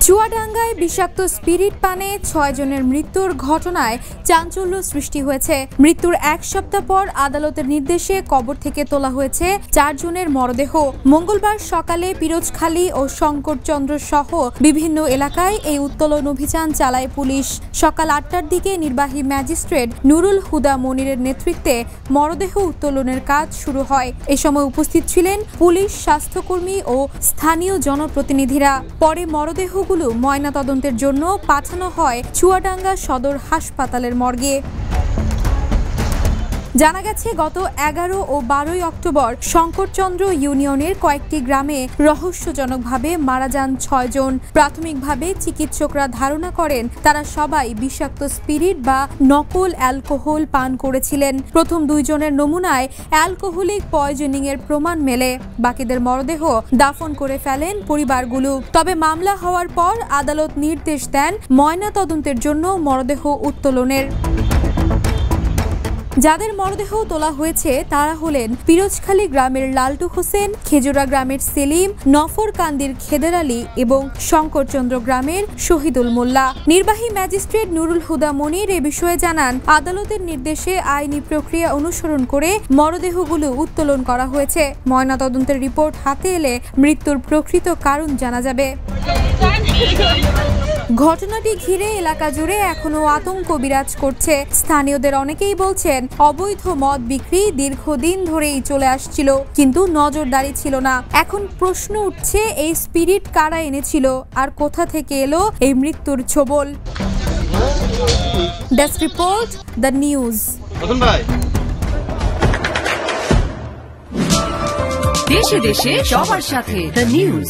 চুয়াডাঙ্গায় বিষাক্ত স্পিরিট পানে ৬ জনের মৃত্যুর ঘটনায় চাঞ্চল্য সৃষ্টি হয়েছে। মৃত্যুর এক সপ্তাহ পর আদালতের নির্দেশে কবর থেকে তোলা হয়েছে ৪ জনের মরদেহ। মঙ্গলবার সকালে পিরোজখালী ও শঙ্করচন্দ্র সহ বিভিন্ন এলাকায় এই উত্তোলন অভিযান চালায় পুলিশ। সকাল ৮টার দিকে নির্বাহী ম্যাজিস্ট্রেট নুরুল হুদা মনিরের নেতৃত্বে মরদেহ উত্তোলনের কাজ শুরু হয়। এ সময় উপস্থিত ছিলেন পুলিশ, স্বাস্থ্যকর্মী ও স্থানীয় জনপ্রতিনিধিরা। পরে মরদেহগুলো ময়নাতদন্তের জন্য পাঠানো হয় চুয়াডাঙ্গা সদর হাসপাতালের মর্গে। জানা গেছে, গত ১১ ও ১২ অক্টোবর শঙ্করচন্দ্র ইউনিয়নের কয়েকটি গ্রামে রহস্যজনকভাবে মারা যান ৬ জন। প্রাথমিকভাবে চিকিৎসকরা ধারণা করেন তারা সবাই বিষাক্ত স্পিরিট বা নকল অ্যালকোহল পান করেছিলেন। প্রথম ২ জনের নমুনায় অ্যালকোহলিক পয়জনিং এর প্রমাণ মেলে। বাকিদের মরদেহ দাফন করে ফেলেন পরিবারগুলো। তবে মামলা হওয়ার পর আদালত নির্দেশ দেন ময়নাতদন্তের জন্য মরদেহ উত্তোলনের। যাদের মরদেহ তোলা হয়েছে তারা হলেন পিরোজখালী গ্রামের লালটু হোসেন, খেজুরা গ্রামের সেলিম, নফরকান্দির খেদের আলী এবং শঙ্করচন্দ্র গ্রামের শহীদুল মোল্লা। নির্বাহী ম্যাজিস্ট্রেট নুরুল হুদা মনির এ বিষয়ে জানান, আদালতের নির্দেশে আইনি প্রক্রিয়া অনুসরণ করে মরদেহগুলো উত্তোলন করা হয়েছে। ময়নাতদন্তের রিপোর্ট হাতে এলে মৃত্যুর প্রকৃত কারণ জানা যাবে। ঘটনাটি ঘিরে এলাকা জুড়ে এখনো আতঙ্ক বিরাজ করছে। স্থানীয়দের অনেকেই বলছেন, অবৈধ মদ বিক্রি দীর্ঘদিন ধরেই চলে আসছিল, কিন্তু নজরদারি ছিল না। এখন প্রশ্ন উঠছে, এই স্পিরিট কারা এনেছিল আর কোথা থেকে এলো এই মৃত্যুর ছোবল? Desk report, the news. দেশে দেশে সবার সাথে, দ্য নিউজ।